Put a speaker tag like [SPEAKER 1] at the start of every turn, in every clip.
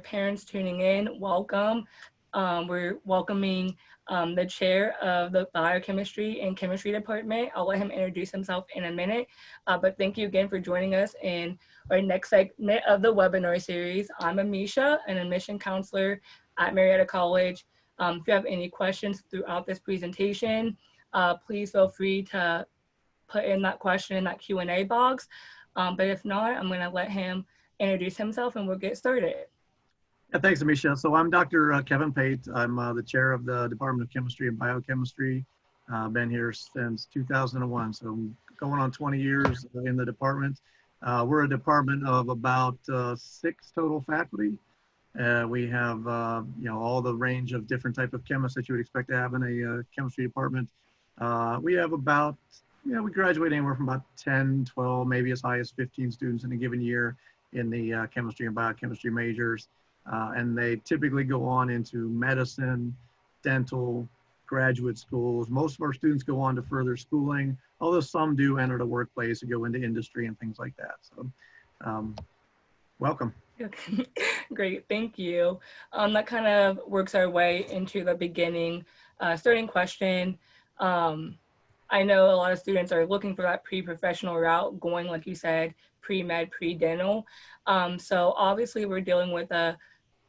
[SPEAKER 1] parents tuning in, welcome. We're welcoming the chair of the Biochemistry and Chemistry Department. I'll let him introduce himself in a minute. But thank you again for joining us in our next segment of the webinar series. I'm Amisha, an admission counselor at Marietta College. If you have any questions throughout this presentation, please feel free to put in that question in that Q&A box. But if not, I'm going to let him introduce himself and we'll get started.
[SPEAKER 2] Yeah, thanks, Amisha. So I'm Dr. Kevin Pate. I'm the chair of the Department of Chemistry and Biochemistry. Been here since 2001, so I'm going on 20 years in the department. We're a department of about 6 total faculty. We have all the range of different type of chemists that you would expect to have in a chemistry department. We have about, we graduate anywhere from about 10, 12, maybe as high as 15 students in a given year in the chemistry and biochemistry majors. And they typically go on into medicine, dental, graduate schools. Most of our students go on to further schooling, although some do enter the workplace and go into industry and things like that. So welcome.
[SPEAKER 1] Great, thank you. That kind of works our way into the beginning, starting question. I know a lot of students are looking for that pre-professional route, going, like you said, pre-med, pre-dental. So obviously we're dealing with a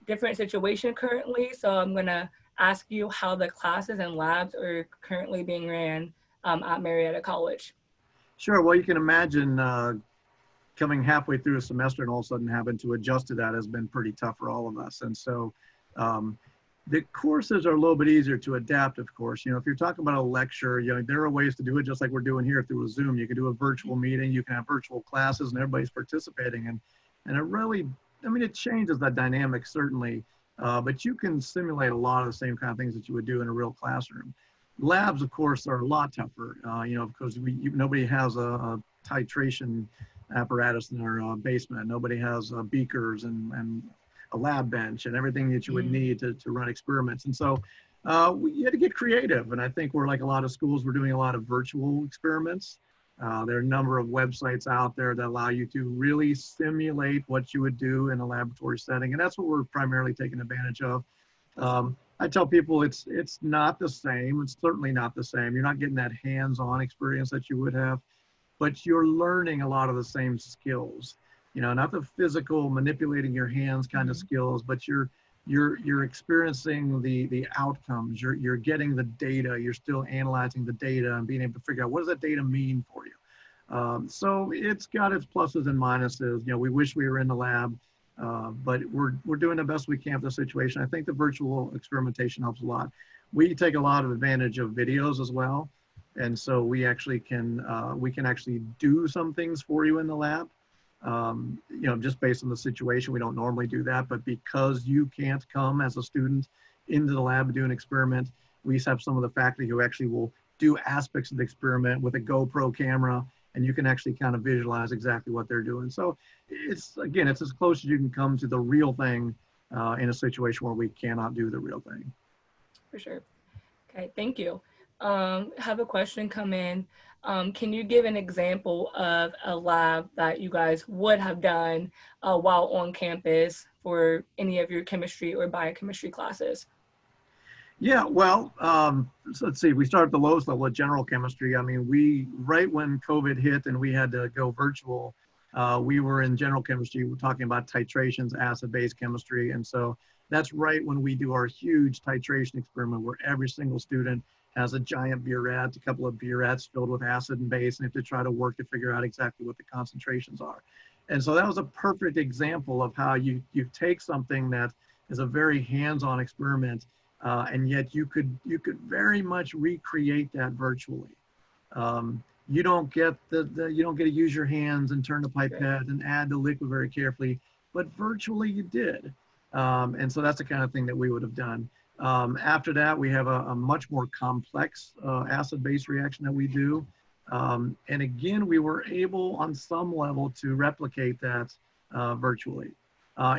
[SPEAKER 1] different situation currently. So I'm gonna ask you how the classes and labs are currently being ran at Marietta College.
[SPEAKER 2] Sure, well, you can imagine coming halfway through a semester and all of a sudden having to adjust to that has been pretty tough for all of us. And so the courses are a little bit easier to adapt, of course. If you're talking about a lecture, there are ways to do it just like we're doing here through a Zoom. You can do a virtual meeting, you can have virtual classes and everybody's participating. And it really, it changes that dynamic certainly, but you can simulate a lot of the same kind of things that you would do in a real classroom. Labs, of course, are a lot tougher, because nobody has a titration apparatus in their basement. Nobody has beakers and a lab bench and everything that you would need to run experiments. And so you had to get creative. And I think we're like a lot of schools, we're doing a lot of virtual experiments. There are a number of websites out there that allow you to really simulate what you would do in a laboratory setting. And that's what we're primarily taking advantage of. I tell people it's not the same. It's certainly not the same. You're not getting that hands-on experience that you would have, but you're learning a lot of the same skills. Not the physical manipulating your hands kind of skills, but you're experiencing the outcomes. You're getting the data. You're still analyzing the data and being able to figure out what does that data mean for you. So it's got its pluses and minuses. We wish we were in the lab, but we're doing the best we can for the situation. I think the virtual experimentation helps a lot. We take a lot of advantage of videos as well, and so we can actually do some things for you in the lab. Just based on the situation, we don't normally do that, but because you can't come as a student into the lab and do an experiment, we have some of the faculty who actually will do aspects of the experiment with a GoPro camera, and you can actually kind of visualize exactly what they're doing. So it's as close as you can come to the real thing in a situation where we cannot do the real thing.
[SPEAKER 1] For sure. Okay, thank you. Have a question come in. Can you give an example of a lab that you guys would have done while on campus for any of your chemistry or biochemistry classes?
[SPEAKER 2] Yeah, well, so let's see, we start at the lowest level at general chemistry. Right when COVID hit and we had to go virtual, we were in general chemistry, we're talking about titrations, acid-base chemistry. And so that's right when we do our huge titration experiment where every single student has a giant burette, a couple of burettes filled with acid and base, and have to try to work to figure out exactly what the concentrations are. And so that was a perfect example of how you take something that is a very hands-on experiment, and yet you could very much recreate that virtually. You don't get you don't get to use your hands and turn the pipette and add the liquid very carefully, but virtually you did. And so that's the kind of thing that we would have done. After that, we have a much more complex acid-base reaction that we do. And again, we were able on some level to replicate that virtually.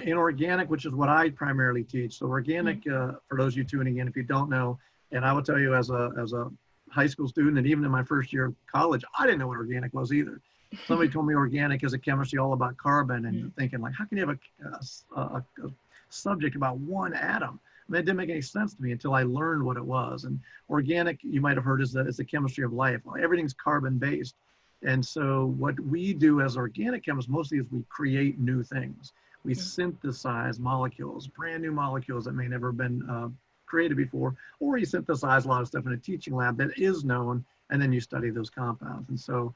[SPEAKER 2] In organic, which is what I primarily teach. So organic, for those of you tuning in, if you don't know, and I will tell you as a high school student and even in my first year of college, I didn't know what organic was either. Somebody told me organic is a chemistry all about carbon, and thinking like, how can you have subject about one atom. I mean, it didn't make any sense to me until I learned what it was. And organic, you might have heard, is the chemistry of life. Well, everything's carbon based. And so what we do as organic chemists mostly is we create new things. We synthesize molecules, brand new molecules that may never have been created before, or you synthesize a lot of stuff in a teaching lab that is known, and then you study those compounds. And so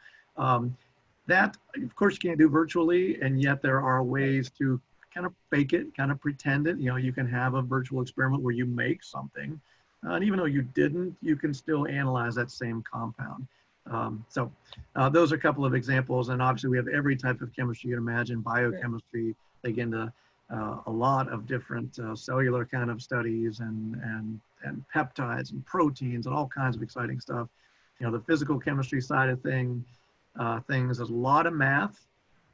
[SPEAKER 2] that, of course, you can't do virtually, and yet there are ways to kind of fake it, kind of pretend it. You know, you can have a virtual experiment where you make something, and even though you didn't, you can still analyze that same compound. So those are a couple of examples, and obviously we have every type of chemistry you can imagine, biochemistry, they get into a lot of different cellular kind of studies and peptides and proteins and all kinds of exciting stuff. You know, the physical chemistry side of things, there's a lot of math,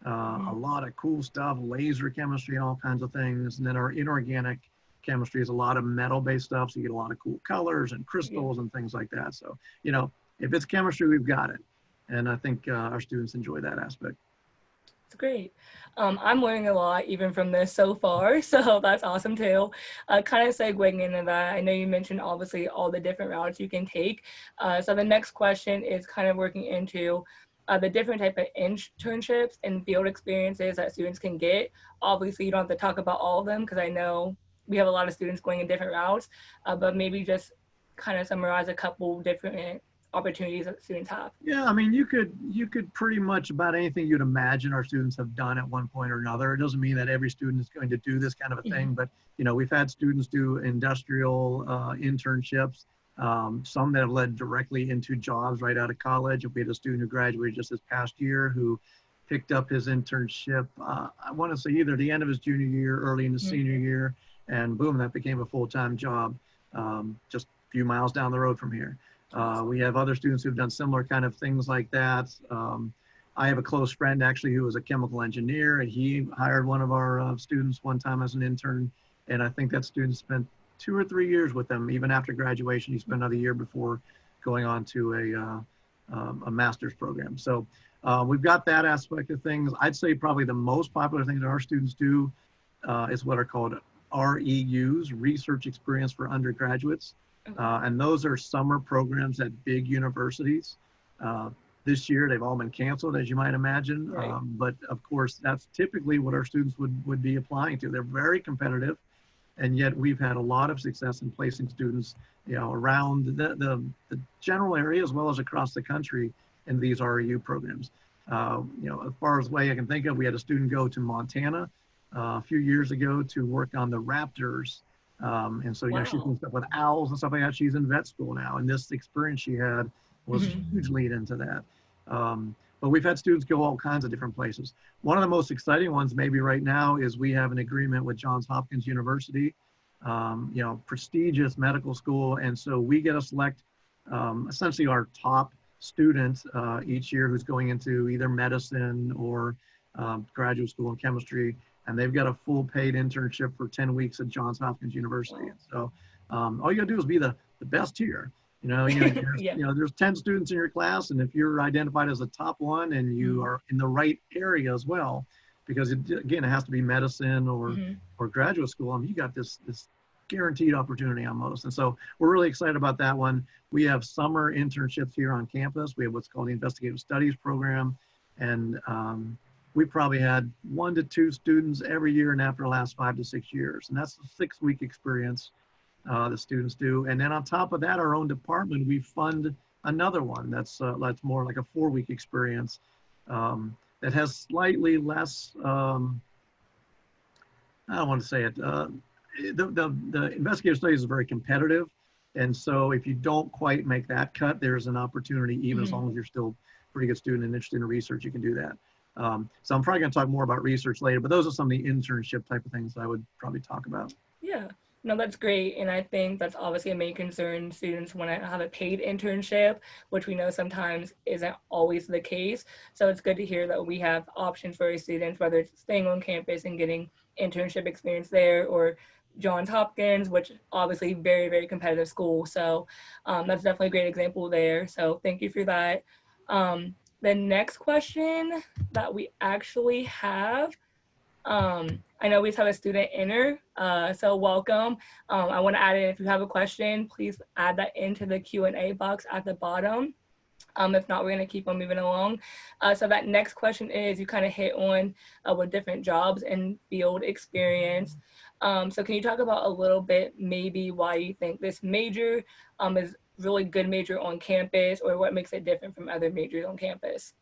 [SPEAKER 2] a lot of cool stuff, laser chemistry and all kinds of things. And then our inorganic chemistry is a lot of metal-based stuff, so you get a lot of cool colors and crystals and things like that. So, you know, if it's chemistry, we've got it. And I think our students enjoy that aspect.
[SPEAKER 1] It's great. I'm learning a lot even from this so far, so that's awesome too. Kind of segueing into that, I know you mentioned obviously all the different routes you can take. So the next question is kind of working into the different type of internships and field experiences that students can get. Obviously, you don't have to talk about all of them because I know we have a lot of students going in different routes, but maybe just kind of summarize a couple different opportunities that students have.
[SPEAKER 2] Yeah, I mean, you could pretty much about anything you'd imagine our students have done at one point or another. It doesn't mean that every student is going to do this kind of a thing, but you know, we've had students do industrial internships, some that have led directly into jobs right out of college. We had a student who graduated just this past year who picked up his internship, I want to say either the end of his junior year, early in his senior year, and boom, that became a full-time job just a few miles down the road from here. We have other students who've done similar kind of things like that. I have a close friend actually who was a chemical engineer, and he hired one of our students one time as an intern. And I think that student spent 2 or 3 years with them. Even after graduation, he spent another year before going on to a master's program. So we've got that aspect of things. I'd say probably the most popular thing that our students do is what are called REUs, Research Experience for Undergraduates. And those are summer programs at big universities. This year, they've all been canceled, as you might imagine.
[SPEAKER 1] Right.
[SPEAKER 2] But of course, that's typically what our students would be applying to. They're very competitive, and yet we've had a lot of success in placing students, you know, around the general area as well as across the country in these REU programs. You know, as far as the way I can think of, we had a student go to Montana a few years ago to work on the raptors. And so, you know, she's doing stuff with owls and stuff like that. She's in vet school now, and this experience she had was a huge lead into that. But we've had students go all kinds of different places. One of the most exciting ones maybe right now is we have an agreement with Johns Hopkins University, you know, prestigious medical school. And so we get to select essentially our top student each year who's going into either medicine or graduate school in chemistry. And they've got a full paid internship for 10 weeks at Johns Hopkins University. So all you gotta do is be the best here. You know, there's 10 students in your class, and if you're identified as the top one and you are in the right area as well, because again, it has to be medicine or graduate school, I mean, you got this guaranteed opportunity almost. And so we're really excited about that one. We have summer internships here on campus. We have what's called the Investigative Studies program. And we probably had 1 to 2 students every year and after the last 5 to 6 years. And that's a 6-week experience the students do. And then on top of that, our own department, we fund another one that's more like a 4-week experience that has slightly less, I don't want to say it, the investigative studies is very competitive. And so if you don't quite make that cut, there's an opportunity, even as long as you're still a pretty good student and interested in research, you can do that. So I'm probably going to talk more about research later, but those are some of the internship type of things I would probably talk about.
[SPEAKER 1] Yeah, no, that's great. And I think that's obviously a main concern. Students want to have a paid internship, which we know sometimes isn't always the case. So it's good to hear that we have options for our students, whether it's staying on campus and getting internship experience there, or Johns Hopkins, which obviously very, very competitive school. So that's definitely a great example there. So thank you for that. The next question that we actually have, I know we just have a student enter, so welcome. I want to add in, if you have a question, please add that into the Q&A box at the bottom. If not, we're going to keep on moving along. So that next question is, you kind of hit on with different jobs and field experience. So can you talk about a little bit maybe why you think this major is really good major on campus, or what makes it different from other majors on campus?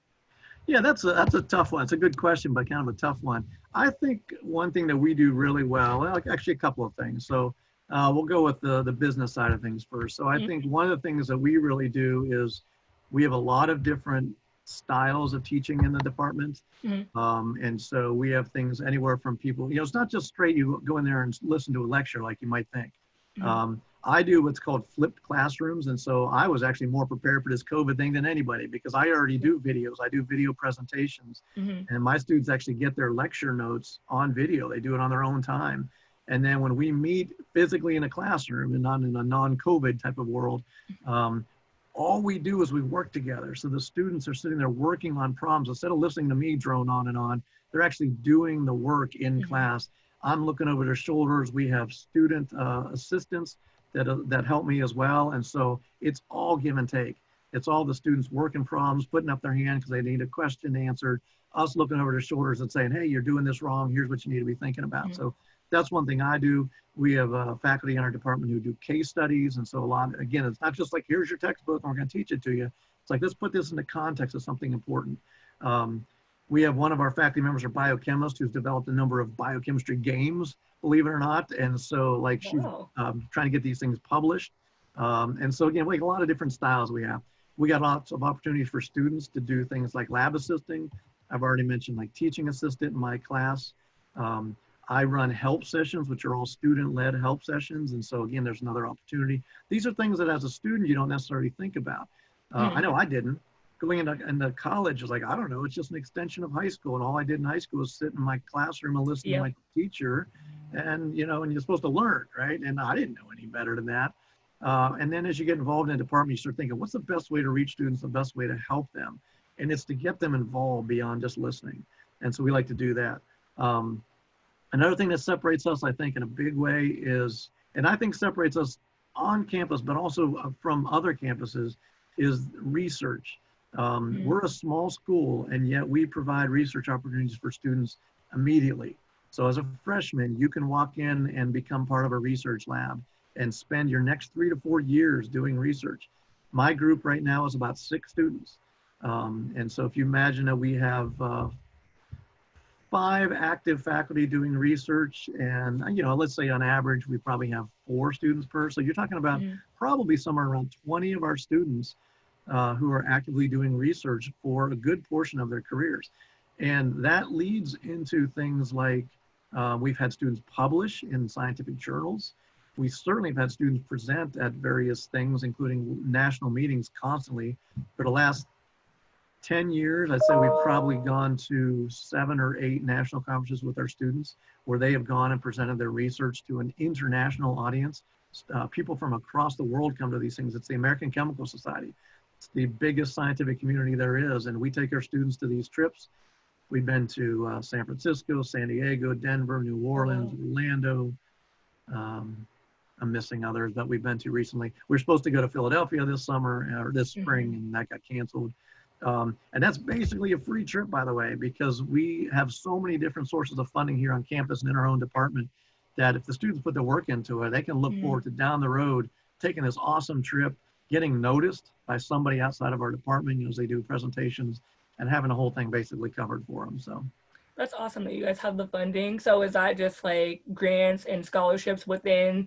[SPEAKER 2] Yeah, that's a tough one. It's a good question, but kind of a tough one. I think one thing that we do really well, actually a couple of things. So we'll go with the business side of things first. So I
[SPEAKER 1] Mhm.
[SPEAKER 2] think one of the things that we really do is we have a lot of different styles of teaching in the department.
[SPEAKER 1] Mhm.
[SPEAKER 2] And so we have things anywhere from people, it's not just straight you go in there and listen to a lecture like you might think.
[SPEAKER 1] Mhm.
[SPEAKER 2] I do what's called flipped classrooms. And so I was actually more prepared for this COVID thing than anybody, because I already do videos. I do video presentations,
[SPEAKER 1] Mhm.
[SPEAKER 2] and my students actually get their lecture notes on video. They do it on their own time. And then when we meet physically in a classroom and not in a non-COVID type of world, um, all we do is we work together. So the students are sitting there working on problems. Instead of listening to me drone on and on, they're actually doing the work in
[SPEAKER 1] Mhm.
[SPEAKER 2] class. I'm looking over their shoulders. We have student assistants that help me as well. And so it's all give and take. It's all the students working problems, putting up their hand because they need a question answered, us looking over their shoulders and saying, hey, you're doing this wrong. Here's what you need to be thinking about.
[SPEAKER 1] Mhm.
[SPEAKER 2] So that's one thing I do. We have faculty in our department who do case studies. And so a lot, again, it's not just like, here's your textbook and we're going to teach it to you. It's like, let's put this in the context of something important. We have one of our faculty members, a biochemist, who's developed a number of biochemistry games, believe it or not. And so like she's
[SPEAKER 1] Wow.
[SPEAKER 2] trying to get these things published. And so again, like a lot of different styles we have. We got lots of opportunities for students to do things like lab assisting. I've already mentioned like teaching assistant in my class. Um, I run help sessions, which are all student-led help sessions. And so again, there's another opportunity. These are things that as a student, you don't necessarily think about. I
[SPEAKER 1] Mhm.
[SPEAKER 2] know I didn't. Going into college was like, I don't know, it's just an extension of high school. And all I did in high school was sit in my classroom and listen to
[SPEAKER 1] Yep.
[SPEAKER 2] my teacher. And, and you're supposed to learn, right? And I didn't know any better than that. And then as you get involved in a department, you start thinking, what's the best way to reach students, the best way to help them? And it's to get them involved beyond just listening. And so we like to do that. Um, Another thing that separates us, I think, in a big way is, and I think separates us on campus, but also from other campuses, is research.
[SPEAKER 1] Mhm.
[SPEAKER 2] We're a small school, and yet we provide research opportunities for students immediately. So as a freshman, you can walk in and become part of a research lab and spend your next 3 to 4 years doing research. My group right now is about 6 students. And so if you imagine that we have 5 active faculty doing research, and let's say on average we probably have 4 students per, so you're talking about
[SPEAKER 1] Mhm.
[SPEAKER 2] probably somewhere around 20 of our students who are actively doing research for a good portion of their careers. And that leads into things like we've had students publish in scientific journals. We certainly have had students present at various things, including national meetings constantly. For the last 10 years, I'd say we've probably gone to 7 or 8 national conferences with our students where they have gone and presented their research to an international audience. People from across the world come to these things. It's the American Chemical Society. It's the biggest scientific community there is. And we take our students to these trips. We've been to San Francisco, San Diego, Denver, New
[SPEAKER 1] Oh,
[SPEAKER 2] Orleans,
[SPEAKER 1] wow.
[SPEAKER 2] Orlando. Um, I'm missing others that we've been to recently. We were supposed to go to Philadelphia this summer or this spring,
[SPEAKER 1] Mhm.
[SPEAKER 2] and that got canceled. And that's basically a free trip, by the way, because we have so many different sources of funding here on campus and in our own department that if the students put the work into it, they can look
[SPEAKER 1] Mhm.
[SPEAKER 2] forward to down the road taking this awesome trip, getting noticed by somebody outside of our department as they do presentations, and having the whole thing basically covered for them. So.
[SPEAKER 1] That's awesome that you guys have the funding. So is that just like grants and scholarships within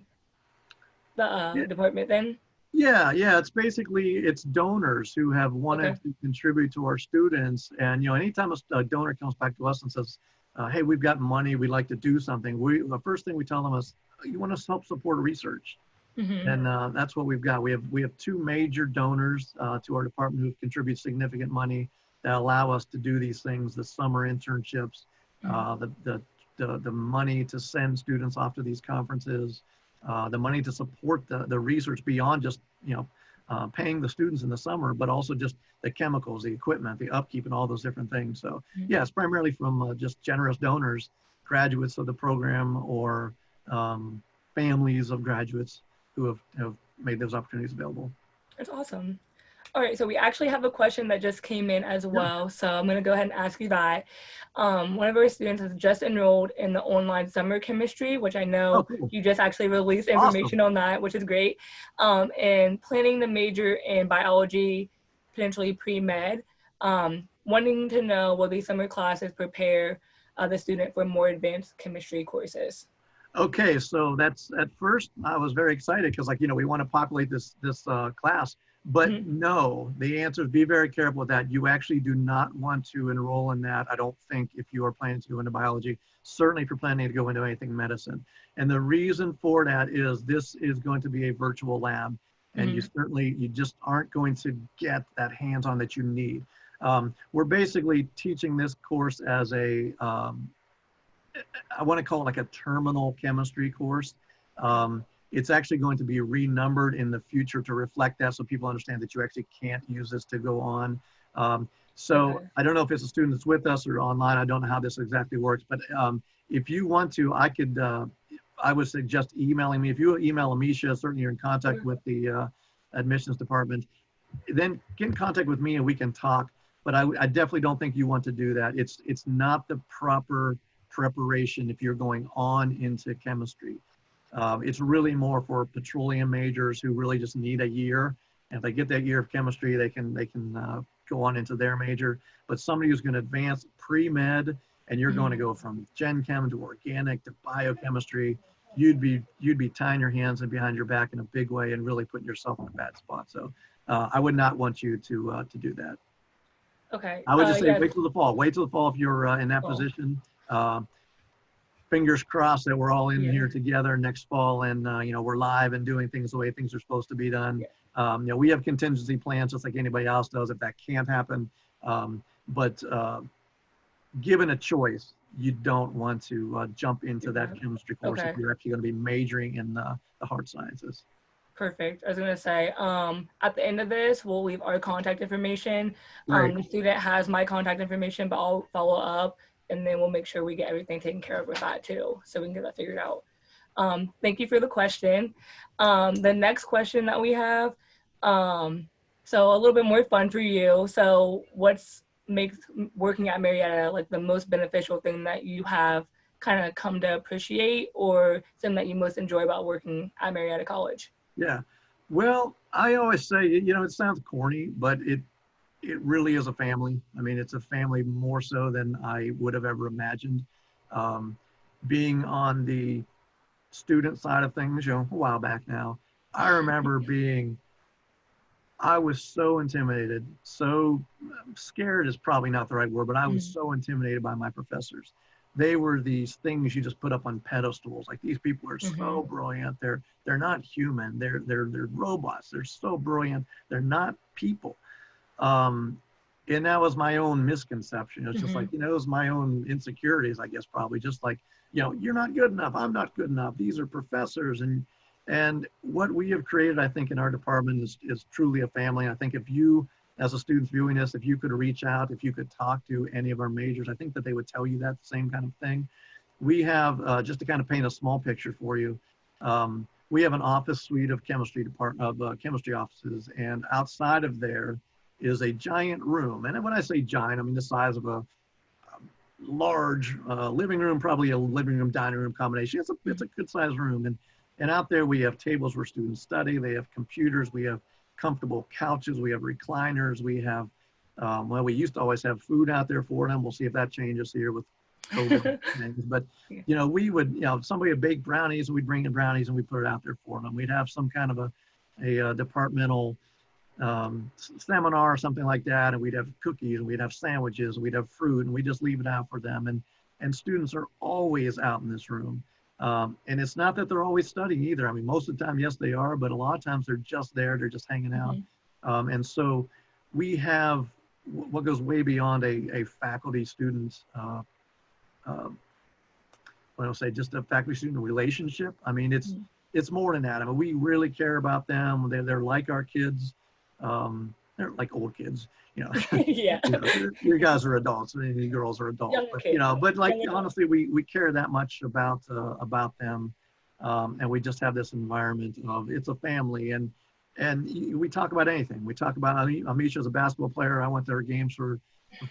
[SPEAKER 1] the
[SPEAKER 2] Yeah,
[SPEAKER 1] department then?
[SPEAKER 2] yeah. It's donors who have
[SPEAKER 1] Okay.
[SPEAKER 2] wanted to contribute to our students, and anytime a donor comes back to us and says, "Hey, we've got money, we'd like to do something," the first thing we tell them is, "You want to help support research,"
[SPEAKER 1] Mhm.
[SPEAKER 2] and that's what we've got. We have 2 major donors to our department who contribute significant money that allow us to do these things: the summer internships,
[SPEAKER 1] Mhm.
[SPEAKER 2] the money to send students off to these conferences, the money to support the research beyond just paying the students in the summer, but also just the chemicals, the equipment, the upkeep, and all those different things. So
[SPEAKER 1] Mhm.
[SPEAKER 2] yeah, it's primarily from just generous donors graduates of the program or families of graduates who have made those opportunities available.
[SPEAKER 1] That's awesome. All right, so we actually have a question that just came in as
[SPEAKER 2] Yeah.
[SPEAKER 1] well. So I'm going to go ahead and ask you that. One of our students has just enrolled in the online summer chemistry, which I
[SPEAKER 2] Oh,
[SPEAKER 1] know
[SPEAKER 2] cool.
[SPEAKER 1] you just actually released
[SPEAKER 2] Awesome.
[SPEAKER 1] information on that, which is great. And planning to major in biology, potentially pre-med. Wanting to know, will these summer classes prepare the student for more advanced chemistry courses?
[SPEAKER 2] Okay, so that's at first I was very excited because like, we want to populate this class, but
[SPEAKER 1] Mhm.
[SPEAKER 2] no, the answer is be very careful with that. You actually do not want to enroll in that. I don't think if you are planning to go into biology, certainly if you're planning to go into anything medicine. And the reason for that is this is going to be a virtual lab and
[SPEAKER 1] Mhm.
[SPEAKER 2] you just aren't going to get that hands-on that you need. We're basically teaching this course as I want to call it like a terminal chemistry course. It's actually going to be renumbered in the future to reflect that so people understand that you actually can't use this to go on. So
[SPEAKER 1] Okay.
[SPEAKER 2] I don't know if it's a student that's with us or online. I don't know how this exactly works, but if you want to, I would suggest emailing me. If you email Amisha, certainly you're in contact
[SPEAKER 1] Sure.
[SPEAKER 2] with the admissions department, then get in contact with me and we can talk. But I definitely don't think you want to do that. It's not the proper preparation if you're going on into chemistry. It's really more for petroleum majors who really just need a year. And if they get that year of chemistry, they can go on into their major. But somebody who's going to advance pre-med and you're going to
[SPEAKER 1] Mhm.
[SPEAKER 2] go from gen chem to organic to biochemistry, you'd be tying your hands and behind your back in a big way and really putting yourself in a bad spot. So I would not want you to do that.
[SPEAKER 1] Okay.
[SPEAKER 2] I would just say
[SPEAKER 1] Yes.
[SPEAKER 2] wait till the fall. Wait till the fall if you're in that
[SPEAKER 1] Well,
[SPEAKER 2] position. Uh, Fingers crossed that we're all in
[SPEAKER 1] yeah.
[SPEAKER 2] here together next fall and we're live and doing things the way things are supposed to be done.
[SPEAKER 1] Yeah.
[SPEAKER 2] We have contingency plans just like anybody else does if that can't happen. But given a choice, you don't want to jump into that chemistry course if
[SPEAKER 1] Okay.
[SPEAKER 2] you're actually going to be majoring in the hard sciences.
[SPEAKER 1] Perfect. I was gonna say, at the end of this, we'll leave our contact information.
[SPEAKER 2] Great.
[SPEAKER 1] The student has my contact information, but I'll follow up and then we'll make sure we get everything taken care of with that too, so we can get that figured out. Thank you for the question. The next question that we have, so a little bit more fun for you. So what's makes working at Marietta like the most beneficial thing that you have kind of come to appreciate or something that you most enjoy about working at Marietta College?
[SPEAKER 2] Yeah. Well, I always say, it sounds corny, but it really is a family. I mean, it's a family more so than I would have ever imagined. Um, Being on the student side of things, a while back now, I remember I was so intimidated, so scared is probably not the right word, but I was
[SPEAKER 1] Mhm.
[SPEAKER 2] so intimidated by my professors. They were these things you just put up on pedestals. Like these people are so
[SPEAKER 1] Mhm.
[SPEAKER 2] brilliant. They're not human. They're robots. They're so brilliant. They're not people. Um, and that was my own misconception. It was just like,
[SPEAKER 1] Mhm.
[SPEAKER 2] it was my own insecurities, I guess, probably just like, you're not good enough. I'm not good enough. These are professors. And what we have created, I think, in our department is truly a family. I think if you, as a student viewing this, if you could reach out, if you could talk to any of our majors, I think that they would tell you that same kind of thing. We have, just to kind of paint a small picture for you, we have an office suite of chemistry offices, and outside of there is a giant room. And when I say giant, I mean the size of a large living room, probably a living room dining room combination. It's a
[SPEAKER 1] Mhm.
[SPEAKER 2] good sized room, and out there we have tables where students study. They have computers. We have comfortable couches. We have recliners. We have well, we used to always have food out there for them. We'll see if that changes here with COVID things. But
[SPEAKER 1] Yeah.
[SPEAKER 2] we would, if somebody would bake brownies, we'd bring in brownies and we'd put it out there for them. We'd have some kind of a departmental seminar or something like that, and we'd have cookies and we'd have sandwiches and we'd have fruit and we just leave it out for them. And students are always out in this room. And it's not that they're always studying either. I mean, most of the time, yes, they are, but a lot of times they're just there. They're just hanging out.
[SPEAKER 1] Mhm.
[SPEAKER 2] And so we have what goes way beyond a faculty student, what I'll say, just a faculty student relationship. I mean,
[SPEAKER 1] Mhm.
[SPEAKER 2] it's more than that. I mean, we really care about them. They're like our kids. They're like old kids, you know,
[SPEAKER 1] Yeah.
[SPEAKER 2] you know, you guys are adults, I mean, you girls are adults,
[SPEAKER 1] Young
[SPEAKER 2] but
[SPEAKER 1] kids.
[SPEAKER 2] but like
[SPEAKER 1] Young adults.
[SPEAKER 2] honestly, we care that much about them, and we just have this environment of it's a family, we talk about anything. We talk about Amisha's a basketball player. I went to her games for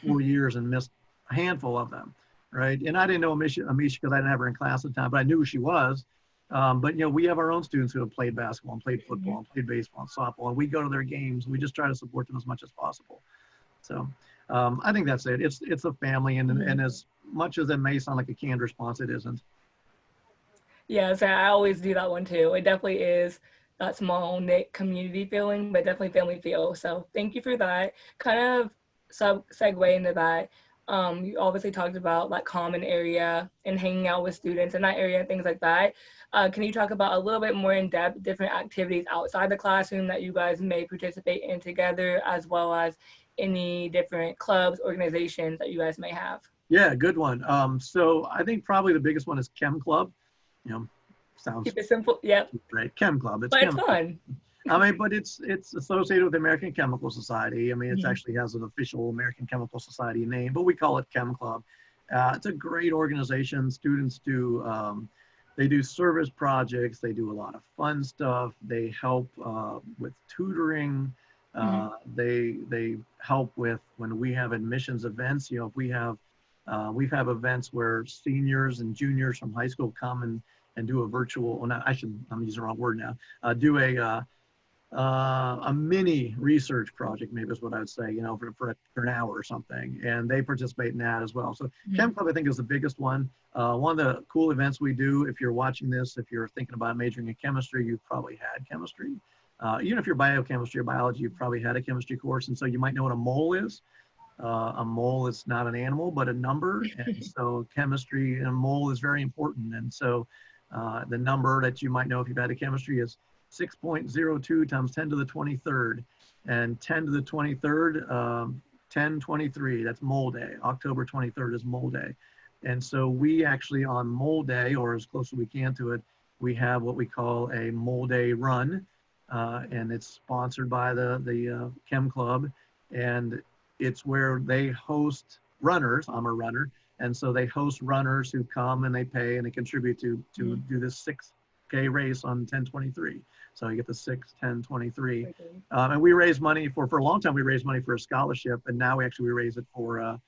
[SPEAKER 2] 4 years and missed a handful of them, right? And I didn't know Amisha because I didn't have her in class at the time, but I knew who she was. But we have our own students who have played basketball and played football and played baseball and softball, and we go to their games. We just try to support them as much as possible. So I think that's it. It's a family, and as much as it may sound like a canned response, it isn't.
[SPEAKER 1] Yeah, so I always do that one too. It definitely is that small knit community feeling, but definitely family feel. So thank you for that. Kind of segue into that. You obviously talked about that common area and hanging out with students in that area and things like that. Can you talk about a little bit more in depth different activities outside the classroom that you guys may participate in together, as well as any different clubs, organizations that you guys may have?
[SPEAKER 2] Yeah, good one. So I think probably the biggest one is Chem Club. You know, sounds
[SPEAKER 1] Keep it simple. Yep.
[SPEAKER 2] great. Chem Club. It's
[SPEAKER 1] But it's
[SPEAKER 2] Chem Club.
[SPEAKER 1] fun.
[SPEAKER 2] I mean, but it's associated with the American Chemical Society. I mean, it
[SPEAKER 1] Mhm.
[SPEAKER 2] actually has an official American Chemical Society name, but we call it Chem Club. It's a great organization. Students do they do service projects. They do a lot of fun stuff. They help with tutoring.
[SPEAKER 1] Mhm.
[SPEAKER 2] They help with when we have admissions events. If we've had events where seniors and juniors from high school come and do a virtual. Well, not, I'm using the wrong word now. Do a mini research project, maybe is what I would say, for an hour or something. And they participate in that as well. So Chem Club, I think, is the biggest one. One of the cool events we do, if you're watching this, if you're thinking about majoring in chemistry, you've probably had chemistry. Even if you're biochemistry or biology, you've probably had a chemistry course. And so you might know what a mole is. A mole is not an animal, but a number. And so chemistry and a mole is very important. And so the number that you might know if you've had a chemistry is 6.02 times 10 to the 23rd. And 10 to the 23rd, 1023, that's mole day. October 23rd is mole day. And so we actually on mole day, or as close as we can to it, we have what we call a mole day run. And it's sponsored by the Chem Club. And it's where they host runners. I'm a runner. And so they host runners who come and they pay and they contribute to do this 6K race on 1023. So you get the 6, 10, 23. And we raise money for a long time, we raised money for a scholarship. And now we raise it for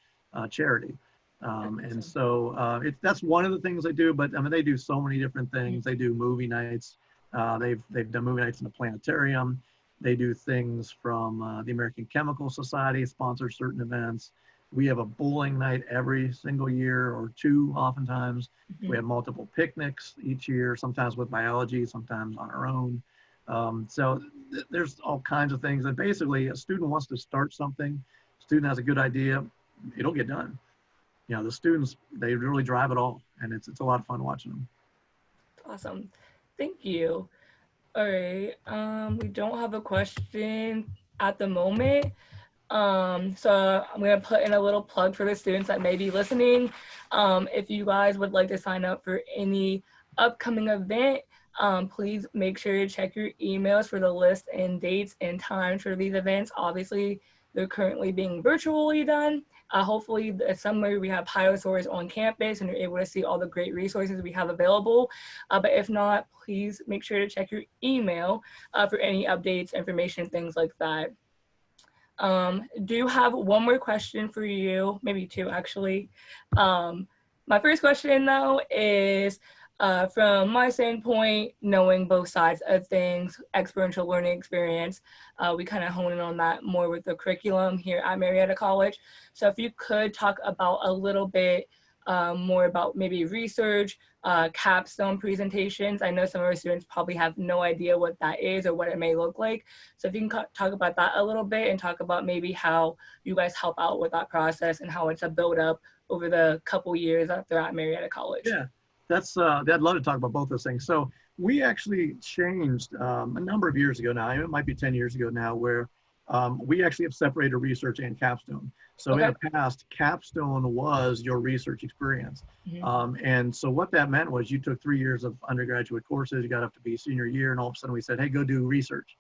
[SPEAKER 2] charity. And so that's one of the things they do, but I mean, they do so many different things. They do movie nights. They've done movie nights in the planetarium. They do things from the American Chemical Society, sponsor certain events. We have a bowling night every single year, or two oftentimes. We have multiple picnics each year, sometimes with biology, sometimes on our own. So there's all kinds of things. And basically, a student wants to start something, student has a good idea, it'll get done. The students, they really drive it all. And it's a lot of fun watching them.
[SPEAKER 1] Awesome. Thank you. All right. We don't have a question at the moment. So I'm gonna put in a little plug for the students that may be listening. If you guys would like to sign up for any upcoming event, please make sure to check your emails for the list and dates and times for these events. Obviously, they're currently being virtually done. Hopefully this summer we have Piosaurs on campus and you're able to see all the great resources we have available. But if not, please make sure to check your email for any updates, information, things like that. Do have one more question for you, maybe two actually. My first question though is, from my standpoint, knowing both sides of things, experiential learning experience, we kind of hone in on that more with the curriculum here at Marietta College. So if you could talk about a little bit more about maybe research, capstone presentations. I know some of our students probably have no idea what that is or what it may look like. So if you can talk about that a little bit and talk about maybe how you guys help out with that process and how it's a build up over the couple years that they're at Marietta College.
[SPEAKER 2] Yeah, I'd love to talk about both those things. So we actually changed a number of years ago now, it might be 10 years ago now, where we actually have separated research and capstone. So in the past, capstone was your research experience. And so what that meant was you took 3 years of undergraduate courses, you got up to be senior year, and all of a sudden we said, hey, go do research.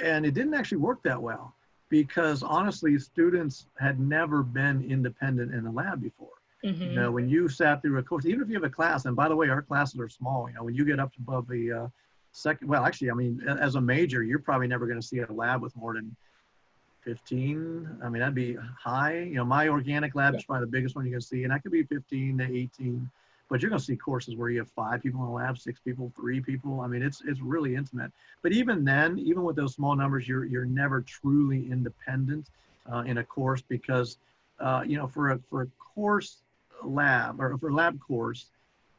[SPEAKER 2] And it didn't actually work that well. because honestly, students had never been independent in the lab before. You
[SPEAKER 1] Mm-hmm.
[SPEAKER 2] know, when you sat through a course, even if you have a class, and by the way, our classes are small, you know, when you get up above the second, well, actually, I mean, as a major, you're probably never going to see a lab with more than 15. I mean, that'd be high. You know, my organic lab
[SPEAKER 1] Yeah.
[SPEAKER 2] is probably the biggest one you can see, and that could be 15 to 18. But you're going to see courses where you have 5 people in the lab, 6 people, 3 people. I mean, it's really intimate. But even then, even with those small numbers, you're never truly independent in a course because, you know, for a course lab or for a lab course,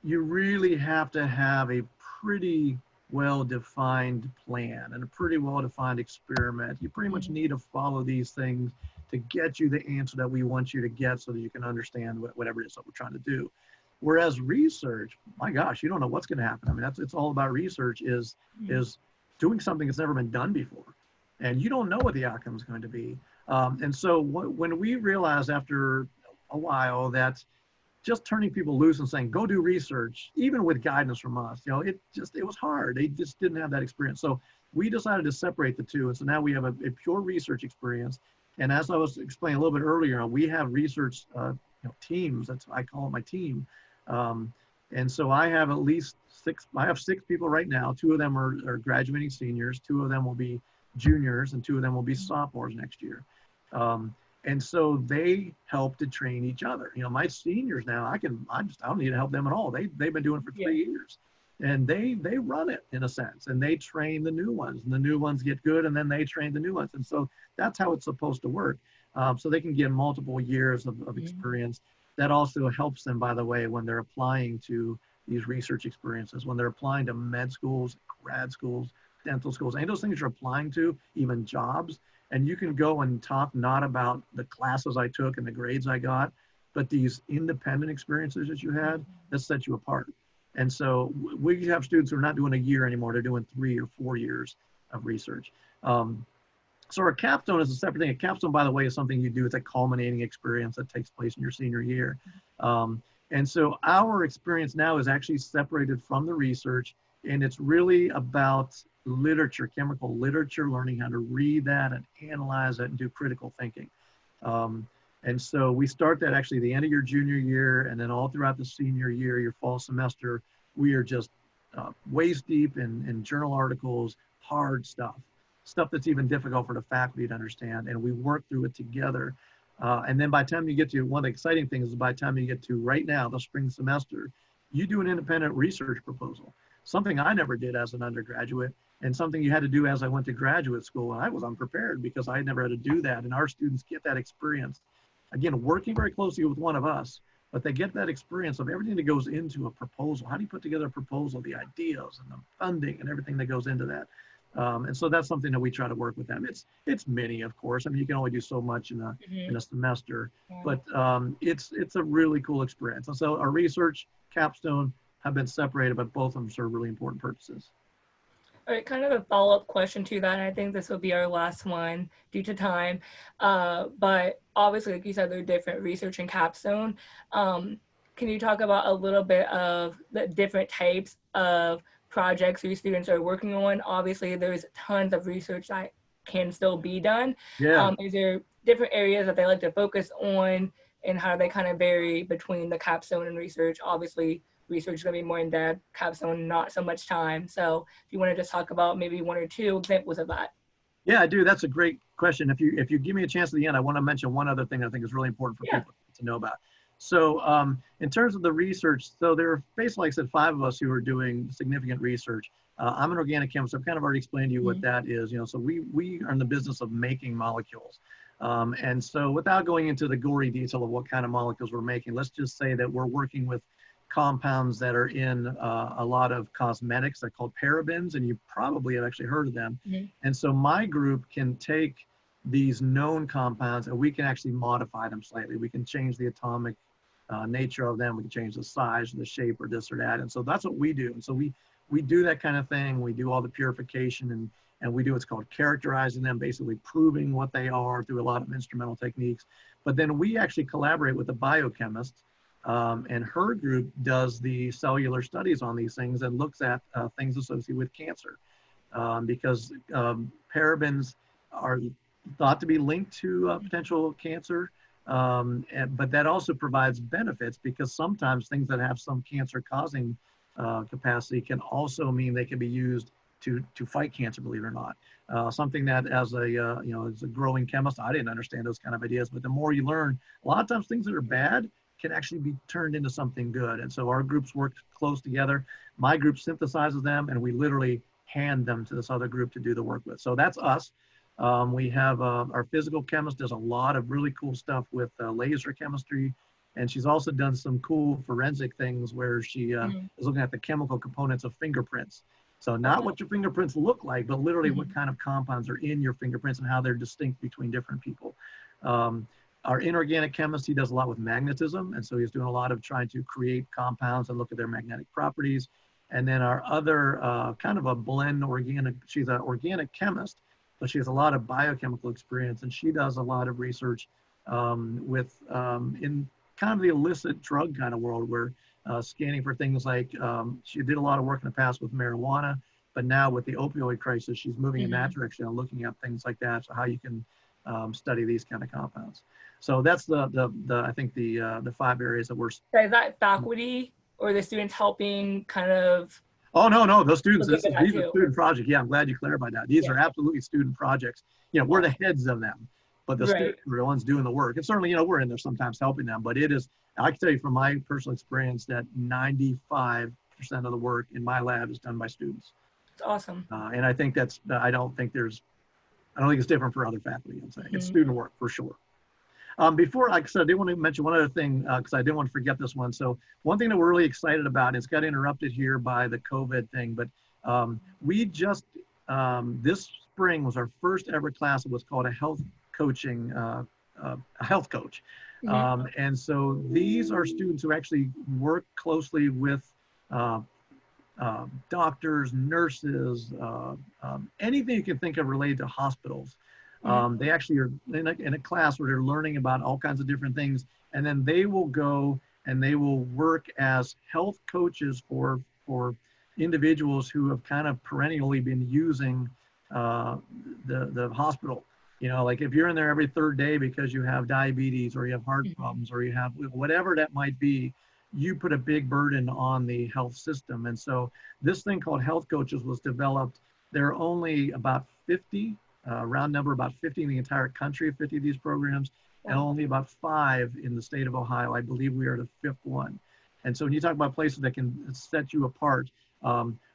[SPEAKER 2] you really have to have a pretty well-defined plan and a pretty well-defined experiment. You pretty much
[SPEAKER 1] Mm-hmm.
[SPEAKER 2] need to follow these things to get you the answer that we want you to get so that you can understand whatever it is that we're trying to do. Whereas research, my gosh, you don't know what's going to happen. I mean, it's all about research is doing something that's never been done before, and you don't know what the outcome is going to be. And so when we realized after a while that just turning people loose and saying, go do research, even with guidance from us, you know, it was hard. They just didn't have that experience. So we decided to separate the two. And so now we have a pure research experience. And as I was explaining a little bit earlier, we have research teams. I call it my team. Um, and so I have at least I have 6 people right now. 2 of them are graduating seniors. 2 of them will be juniors and 2 of them will be sophomores next year. Um, and so they help to train each other. You know, my seniors now, I don't need to help them at all. They've been doing it for
[SPEAKER 1] Yeah.
[SPEAKER 2] 3 years, and they run it in a sense, and they train the new ones, and the new ones get good, and then they train the new ones, and so that's how it's supposed to work. So they can get multiple years of experience. That also helps them, by the way, when they're applying to these research experiences, when they're applying to med schools, grad schools, dental schools, any of those things you're applying to, even jobs. And you can go and talk not about the classes I took and the grades I got, but these independent experiences that you had that set you apart. And so we have students who are not doing a year anymore. They're doing 3 or 4 years of research. So our capstone is a separate thing. A capstone, by the way, is something you do. It's a culminating experience that takes place in your senior year. And so our experience now is actually separated from the research, and it's really about literature, chemical literature, learning how to read that and analyze it and do critical thinking. And so we start that actually the end of your junior year, and then all throughout the senior year, your fall semester, we are just waist deep in journal articles, hard stuff that's even difficult for the faculty to understand, and we work through it together. And then by the time you get to, one of the exciting things is by the time you get to right now, the spring semester, you do an independent research proposal, something I never did as an undergraduate, and something you had to do as I went to graduate school. And I was unprepared because I had never had to do that. And our students get that experience, again, working very closely with one of us, but they get that experience of everything that goes into a proposal. How do you put together a proposal, the ideas and the funding and everything that goes into that? And so that's something that we try to work with them. It's many, of course. I mean, you can only do so much in a semester, but it's a really cool experience. And so our research capstone have been separated, but both of them serve really important purposes.
[SPEAKER 1] All right, kind of a follow-up question to that, and I think this will be our last one due to time. But obviously, like you said, they're different, research and capstone. Can you talk about a little bit of the different types of projects your students are working on? Obviously, there's tons of research that can still be done.
[SPEAKER 2] Yeah.
[SPEAKER 1] Is there different areas that they like to focus on, and how they kind of vary between the capstone and research? Obviously, research is going to be more in depth, capstone not so much time. So if you want to just talk about maybe 1 or 2 examples of that.
[SPEAKER 2] Yeah, I do. That's a great question. If you give me a chance at the end, I want to mention one other thing I think is really important for
[SPEAKER 1] Yeah.
[SPEAKER 2] people to know about. So in terms of the research, so there are basically, like I said, 5 of us who are doing significant research. I'm an organic chemist. I've kind of already explained to you what that is. You know, so we are in the business of making molecules. And so without going into the gory detail of what kind of molecules we're making, let's just say that we're working with compounds that are in a lot of cosmetics. They're called parabens, and you probably have actually heard of them. And so my group can take these known compounds and we can actually modify them slightly. We can change the atomic nature of them. We can change the size or the shape or this or that. And so that's what we do. And so we do that kind of thing. We do all the purification and we do what's called characterizing them, basically proving what they are through a lot of instrumental techniques. But then we actually collaborate with a biochemist, and her group does the cellular studies on these things and looks at things associated with cancer, because parabens are thought to be linked to potential cancer. But that also provides benefits because sometimes things that have some cancer causing capacity can also mean they can be used to fight cancer, believe it or not. Something that as a, as a growing chemist, I didn't understand those kind of ideas, but the more you learn, a lot of times things that are bad can actually be turned into something good. And so our groups work close together. My group synthesizes them and we literally hand them to this other group to do the work with. So that's us. We have our physical chemist does a lot of really cool stuff with laser chemistry. And she's also done some cool forensic things where she is looking at the chemical components of fingerprints. So not what your fingerprints look like, but literally what kind of compounds are in your fingerprints and how they're distinct between different people. Our inorganic chemist, he does a lot with magnetism. And so he's doing a lot of trying to create compounds and look at their magnetic properties. And then our other kind of a blend organic, she's an organic chemist, but she has a lot of biochemical experience. And she does a lot of research with in kind of the illicit drug kind of world where scanning for things like, she did a lot of work in the past with marijuana, but now with the opioid crisis, she's moving in that direction and looking at things like that. So how you can study these kind of compounds. So that's the I think the 5 areas that we're.
[SPEAKER 1] So is that faculty or the students helping kind of?
[SPEAKER 2] Oh, no, those students, these are student projects. Yeah, I'm glad you clarified that. These are absolutely student projects. We're the heads of them, but the students are the ones doing the work. And certainly, we're in there sometimes helping them, but it is, I can tell you from my personal experience that 95% of the work in my lab is done by students.
[SPEAKER 1] It's awesome.
[SPEAKER 2] And I think I don't think it's different for other faculty. I'm saying it's student work for sure. Before, like I said, I did want to mention one other thing because I didn't want to forget this one. So one thing that we're really excited about, and it's got interrupted here by the COVID thing, but we just, this spring was our first ever class. It was called a health coaching, a health coach. And so these are students who actually work closely with doctors, nurses, anything you can think of related to hospitals. They actually are in a class where they're learning about all kinds of different things, and then they will go and they will work as health coaches for individuals who have kind of perennially been using the hospital. Like if you're in there every 3rd day because you have diabetes or you have heart problems or you have whatever that might be, you put a big burden on the health system. And so this thing called health coaches was developed. There are only about 50. Round number, about 50 in the entire country, 50 of these programs, and only about 5 in the state of Ohio. I believe we are the 5th one. And so when you talk about places that can set you apart,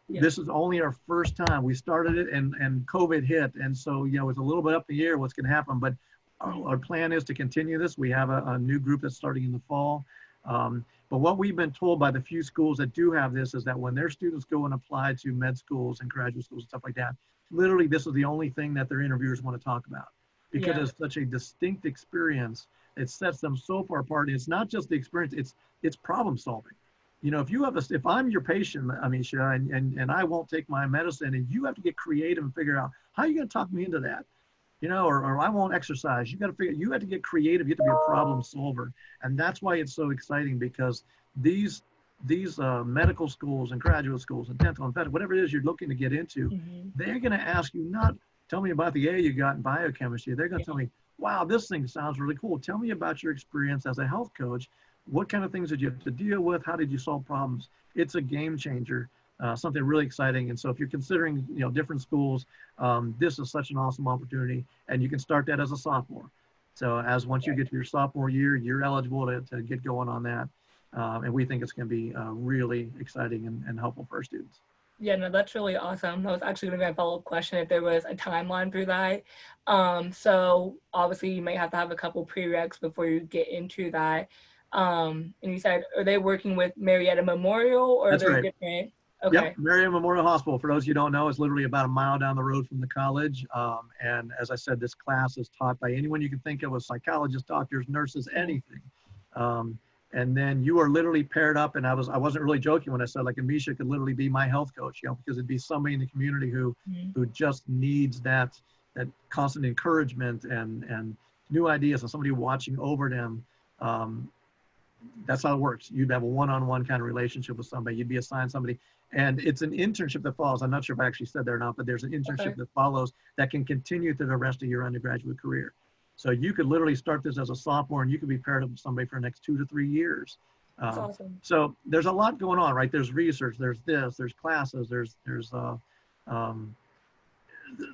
[SPEAKER 2] this is only our first time. We started it and COVID hit. And so, it's a little bit up in the air what's going to happen, but our plan is to continue this. We have a new group that's starting in the fall. But what we've been told by the few schools that do have this is that when their students go and apply to med schools and graduate schools and stuff like that, literally this is the only thing that their interviewers want to talk about because it's such a distinct experience. It sets them so far apart. It's not just the experience, it's problem solving. If I'm your patient, Amisha, and I won't take my medicine and you have to get creative and figure out how you're going to talk me into that, or I won't exercise. You have to get creative. You have to be a problem solver. And that's why it's so exciting because these medical schools and graduate schools and dental and vet, whatever it is you're looking to get into, they're going to ask you not, tell me about the A you got in biochemistry. They're going to tell me, wow, this thing sounds really cool. Tell me about your experience as a health coach. What kind of things did you have to deal with? How did you solve problems? It's a game changer, something really exciting. And so if you're considering, different schools, this is such an awesome opportunity. And you can start that as a sophomore. So once you get to your sophomore year, you're eligible to get going on that. And we think it's going to be really exciting and helpful for our students.
[SPEAKER 1] Yeah, no, that's really awesome. That was actually going to be my follow-up question if there was a timeline for that. So obviously you might have to have a couple prereqs before you get into that. And you said, are they working with Marietta Memorial or
[SPEAKER 2] That's
[SPEAKER 1] are they
[SPEAKER 2] right.
[SPEAKER 1] different? Okay.
[SPEAKER 2] Yep, Marietta Memorial Hospital, for those you don't know, is literally about a mile down the road from the college. And as I said, this class is taught by anyone you can think of, with psychologists, doctors, nurses, anything. And then you are literally paired up, and I wasn't really joking when I said like Amisha could literally be my health coach, because it'd be somebody in the community who just needs that constant encouragement and new ideas and somebody watching over them. That's how it works. You'd have a one-on-one kind of relationship with somebody. You'd be assigned somebody. And it's an internship that follows. I'm not sure if I actually said that or not, but there's an
[SPEAKER 1] Okay.
[SPEAKER 2] internship that follows that can continue through the rest of your undergraduate career. So you could literally start this as a sophomore and you could be paired up with somebody for the next 2 to 3 years.
[SPEAKER 1] That's
[SPEAKER 2] Um,
[SPEAKER 1] awesome.
[SPEAKER 2] so there's a lot going on, right? There's research, there's this, there's classes, um,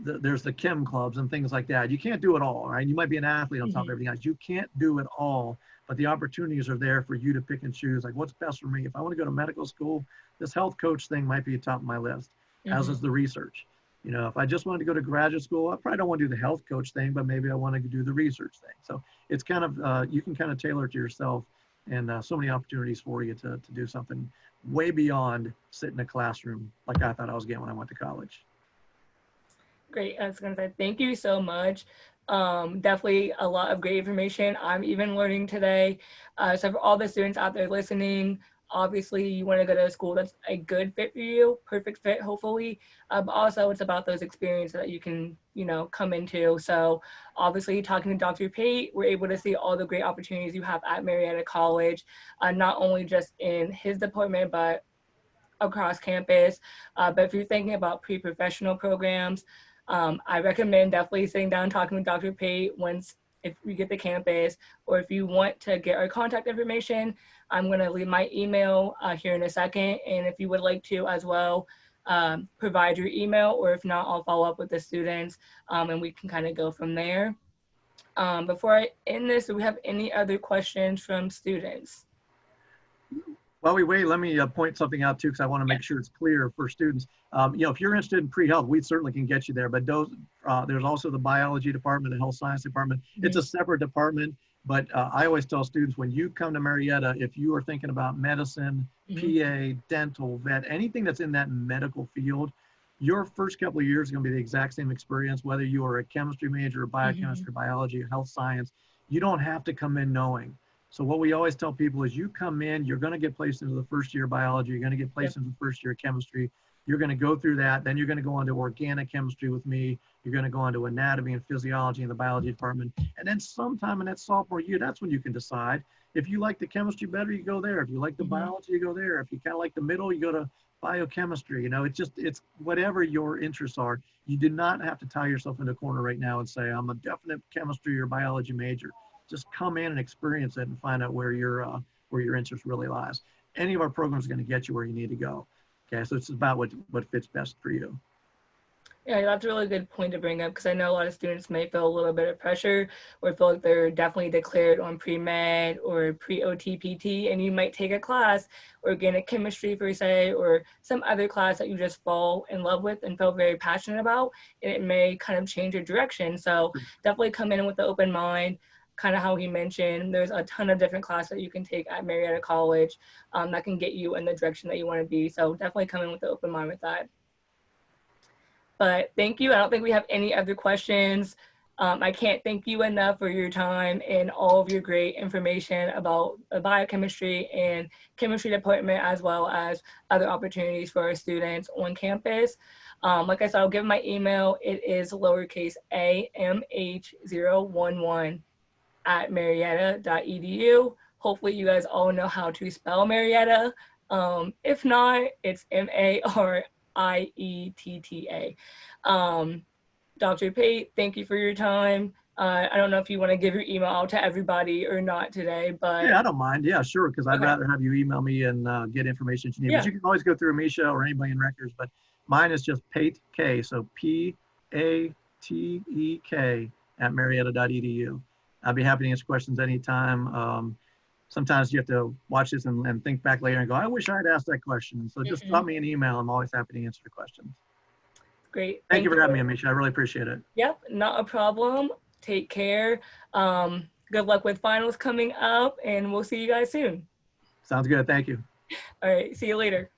[SPEAKER 2] there's the chem clubs and things like that. You can't do it all, right? You might be an athlete on top of
[SPEAKER 1] Hmm.
[SPEAKER 2] everything else. You can't do it all, but the opportunities are there for you to pick and choose. Like, what's best for me? If I want to go to medical school, this health coach thing might be top of my list, as is
[SPEAKER 1] Hmm.
[SPEAKER 2] the research. You know, if I just wanted to go to graduate school, I probably don't want to do the health coach thing, but maybe I want to do the research thing. So it's kind of, you can kind of tailor it to yourself, and so many opportunities for you to do something way beyond sit in a classroom like I thought I was getting when I went to college.
[SPEAKER 1] Great. I was going to say thank you so much. Definitely a lot of great information I'm even learning today. So for all the students out there listening, obviously you want to go to a school that's a good fit for you, perfect fit, hopefully. But also it's about those experiences that you can, come into. So obviously talking to Dr. Pate, we're able to see all the great opportunities you have at Marietta College, not only just in his department, but across campus. But if you're thinking about pre-professional programs, I recommend definitely sitting down and talking with Dr. Pate once if we get to campus, or if you want to get our contact information, I'm going to leave my email here in a second. And if you would like to as well, provide your email, or if not, I'll follow up with the students and we can kind of go from there. Before I end this, do we have any other questions from students?
[SPEAKER 2] While we wait, let me point something out too, because I want to
[SPEAKER 1] Yeah.
[SPEAKER 2] make sure it's clear for students. If you're interested in pre-health, we certainly can get you there. But there's also the biology department, the health science department. It's
[SPEAKER 1] Mhm.
[SPEAKER 2] a separate department. But I always tell students, when you come to Marietta, if you are thinking about medicine,
[SPEAKER 1] Mhm.
[SPEAKER 2] PA, dental, vet, anything that's in that medical field, your first couple of years is going to be the exact same experience, whether you are a chemistry major, or
[SPEAKER 1] Mhm.
[SPEAKER 2] biochemistry, biology, health science. You don't have to come in knowing. So what we always tell people is you come in, you're going to get placed into the first year of biology, you're going to get
[SPEAKER 1] Yep.
[SPEAKER 2] placed into the first year of chemistry, you're going to go through that, then you're going to go on to organic chemistry with me, you're going to go on to anatomy and physiology in the biology department, and then sometime in that sophomore year, that's when you can decide. If you like the chemistry better, you go there. If you like the
[SPEAKER 1] Mhm.
[SPEAKER 2] biology, you go there. If you kind of like the middle, you go to biochemistry. It's whatever your interests are. You do not have to tie yourself into a corner right now and say, I'm a definite chemistry or biology major. Just come in and experience it and find out where your interest really lies. Any of our programs are going to get you where you need to go. Okay, so it's about what fits best for you.
[SPEAKER 1] Yeah, that's a really good point to bring up because I know a lot of students may feel a little bit of pressure or feel like they're definitely declared on pre-med or pre-OTPT, and you might take a class, organic chemistry per se, or some other class that you just fall in love with and feel very passionate about, and it may kind of change your direction. So definitely come in with an open mind. Kind of how he mentioned, there's a ton of different classes that you can take at Marietta College that can get you in the direction that you want to be. So definitely come in with an open mind with that. But thank you. I don't think we have any other questions. I can't thank you enough for your time and all of your great information about the biochemistry and chemistry department, as well as other opportunities for our students on campus. Like I said, I'll give my email. It is lowercase amh011 at marietta.edu. Hopefully you guys all know how to spell Marietta. If not, it's Marietta. Dr. Pate, thank you for your time. I don't know if you want to give your email out to everybody or not today, but
[SPEAKER 2] Yeah, I don't mind. Yeah, sure, because I'd
[SPEAKER 1] okay.
[SPEAKER 2] rather have you email me and get information that you need. But
[SPEAKER 1] Yeah.
[SPEAKER 2] you can always go through Amisha or anybody in records. But mine is just Pate K, so PATEK at marietta.edu. I'd be happy to answer questions anytime. Sometimes you have to watch this and think back later and go, I wish I'd asked that question. So just
[SPEAKER 1] Mhm.
[SPEAKER 2] drop me an email. I'm always happy to answer the questions.
[SPEAKER 1] Great.
[SPEAKER 2] Thank you
[SPEAKER 1] Thank
[SPEAKER 2] for having
[SPEAKER 1] you.
[SPEAKER 2] me, Amisha. I really appreciate it.
[SPEAKER 1] Yep, not a problem. Take care. Good luck with finals coming up, and we'll see you guys soon.
[SPEAKER 2] Sounds good. Thank you.
[SPEAKER 1] All right, see you later.